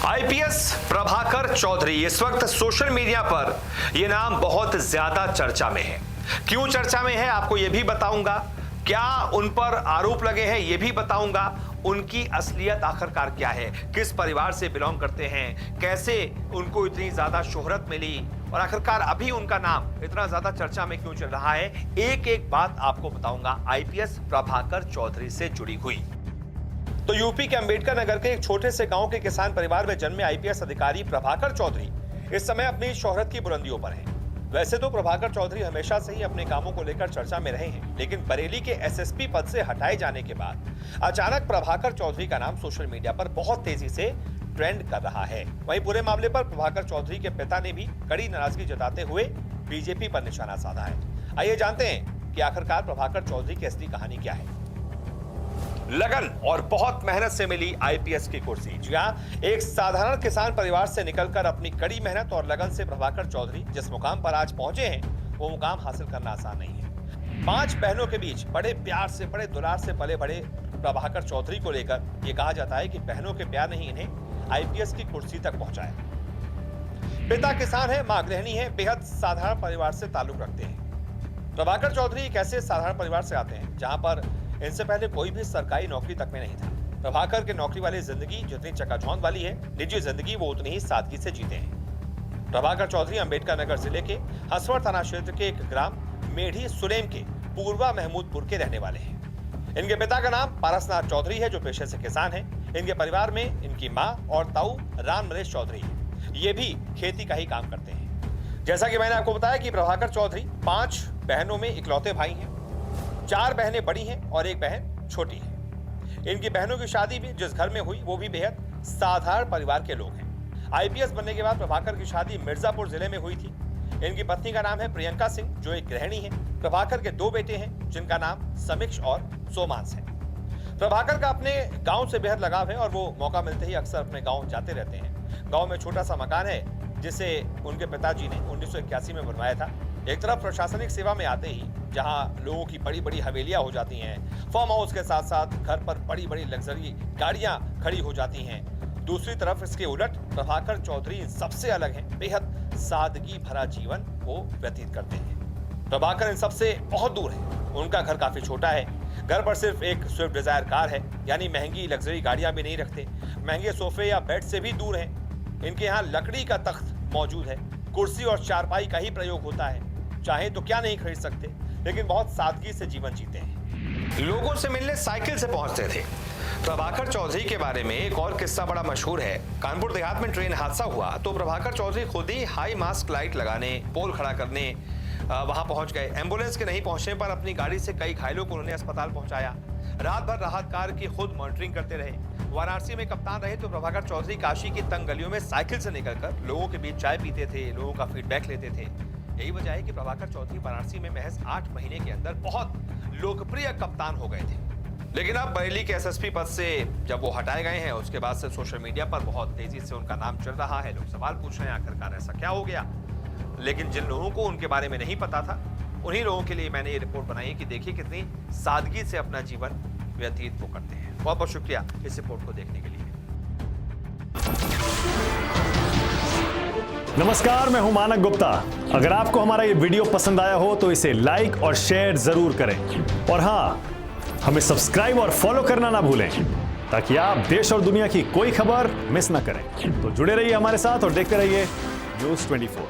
IPS Prabhakar Chaudhary इस वक्त social media पर यह नाम बहुत ज्यादा चर्चा में है। क्यों चर्चा में है आपको यह भी बताऊंगा, क्या उन पर आरोप लगे हैं यह भी बताऊंगा, उनकी असलियत आखिरकार क्या है, किस परिवार से बिलोंग करते हैं, कैसे उनको इतनी ज्यादा शोहरत मिली और आखिरकार अभी उनका नाम इतना ज्यादा चर्चा में क्यों चल रहा है। एक एक बात आपको बताऊंगा आईपीएस प्रभाकर चौधरी से जुड़ी हुई। तो यूपी के अंबेडकर नगर के एक छोटे से गांव के किसान परिवार में जन्मे आईपीएस अधिकारी प्रभाकर चौधरी इस समय अपनी शोहरत की बुलंदियों पर हैं। वैसे तो प्रभाकर चौधरी हमेशा से ही अपने कामों को लेकर चर्चा में रहे हैं, लेकिन बरेली के एसएसपी पद से हटाए जाने के बाद अचानक प्रभाकर चौधरी का नाम सोशल मीडिया पर बहुत तेजी से ट्रेंड कर रहा है। वहीं पूरे मामले पर प्रभाकर चौधरी के पिता ने भी कड़ी नाराजगी जताते हुए बीजेपी पर निशाना साधा है। आइए जानते हैं कि आखिरकार प्रभाकर चौधरी की असली कहानी क्या है। लगन और बहुत मेहनत से मिली आईपीएस की कुर्सी। जी हां, एक साधारण किसान परिवार से निकलकर अपनी कड़ी मेहनत और लगन से प्रभाकर चौधरी जिस मुकाम पर आज पहुंचे हैं, वो मुकाम हासिल करना आसान नहीं है। 5 बहनों के बीच बड़े प्यार से, बड़े दुलार से पले बड़े प्रभाकर चौधरी को लेकर यह कहा जाता है कि बहनों के प्यार ने ही इन्हें आईपीएस की कुर्सी तक पहुंचाया। पिता किसान है, मां गृहिणी है, बेहद साधारण परिवार से ताल्लुक रखते हैं। प्रभाकर चौधरी एक ऐसे साधारण परिवार से आते हैं जहां पर इनसे पहले कोई भी सरकारी नौकरी तक में नहीं था। प्रभाकर के नौकरी वाली जिंदगी जितनी चकाचौंध वाली है, निजी जिंदगी वो उतनी ही सादगी से जीते हैं। प्रभाकर चौधरी अंबेडकर नगर जिले के हसवड़ थाना क्षेत्र के एक ग्राम मेढ़ी सुलेम के पूर्वा महमूदपुर के रहने वाले हैं। इनके पिता का नाम पारसनाथ चौधरी है, जो पेशे से किसान है। इनके परिवार में इनकी माँ और ताऊ राम नरेश चौधरी है, ये भी खेती का ही काम करते हैं। जैसा कि मैंने आपको बताया कि प्रभाकर चौधरी 5 बहनों में इकलौते भाई हैं। 4 बहनें बड़ी हैं और एक बहन छोटी है। इनकी बहनों की शादी भी जिस घर में हुई वो भी बेहद साधारण परिवार के लोग हैं। आईपीएस बनने के बाद प्रभाकर की शादी मिर्जापुर जिले में हुई थी। इनकी पत्नी का नाम है प्रियंका सिंह, जो एक गृहिणी है। प्रभाकर के 2 बेटे हैं जिनका नाम समीक्ष और सोमांस है। प्रभाकर का अपने गांव से बेहद लगाव है और वो मौका मिलते ही अक्सर अपने गांव जाते रहते हैं। गांव में छोटा सा मकान है जिसे उनके पिताजी ने 1981 में बनवाया था। एक तरफ प्रशासनिक सेवा में आते ही जहां लोगों की बड़ी बड़ी हवेलियां हो जाती हैं, फार्म हाउस के साथ साथ घर पर बड़ी बड़ी लग्जरी गाड़ियां खड़ी हो जाती हैं, दूसरी तरफ इसके उलट प्रभाकर चौधरी सबसे अलग हैं। बेहद सादगी भरा जीवन वो व्यतीत करते हैं। प्रभाकर इन सबसे बहुत दूर है। उनका घर काफी छोटा है। घर पर सिर्फ एक स्विफ्ट डिजायर कार है, यानी महंगी लग्जरी गाड़ियां भी नहीं रखते। महंगे सोफे या बेड से भी दूर हैं। इनके यहाँ लकड़ी का तख्त मौजूद है, कुर्सी और चारपाई का ही प्रयोग होता है। चाहे तो क्या नहीं खरीद सकते, लेकिन बहुत सादगी से जीवन जीते हैं। लोगों से मिलने साइकिल से पहुंचते थे। प्रभाकर चौधरी के बारे में एक और किस्सा बड़ा मशहूर है। कानपुर देहात में ट्रेन हादसा हुआ तो प्रभाकर चौधरी खुद ही हाई मास्क लाइट लगाने, पोल खड़ा करने वहां पहुंच गए। एम्बुलेंस के नहीं पहुंचने पर अपनी गाड़ी से कई घायलों को उन्होंने अस्पताल पहुंचाया। रात भर राहत कार्य की खुद मॉनिटरिंग करते रहे। वाराणसी में कप्तान रहे तो प्रभाकर चौधरी काशी की तंग गलियों में साइकिल से निकलकर लोगों के बीच चाय पीते थे, लोगों का फीडबैक लेते थे। यही वजह है कि प्रभाकर चौधरी वाराणसी में महज 8 महीने के अंदर बहुत लोकप्रिय कप्तान हो गए थे। लेकिन अब बरेली के एसएसपी पद से जब वो हटाए गए हैं, उसके बाद से सोशल मीडिया पर बहुत तेजी से उनका नाम चल रहा है। लोग सवाल पूछ रहे हैं आखिरकार ऐसा क्या हो गया। लेकिन जिन लोगों को उनके बारे में नहीं पता था, उन्हीं लोगों के लिए मैंने ये रिपोर्ट बनाई कि देखिए कितनी सादगी से अपना जीवन व्यतीत वो करते हैं। बहुत बहुत शुक्रिया इस रिपोर्ट को देखने के लिए। नमस्कार, मैं हूं मानक गुप्ता। अगर आपको हमारा ये वीडियो पसंद आया हो तो इसे लाइक और शेयर जरूर करें, और हां, हमें सब्सक्राइब और फॉलो करना ना भूलें ताकि आप देश और दुनिया की कोई खबर मिस ना करें। तो जुड़े रहिए हमारे साथ और देखते रहिए न्यूज़ 24।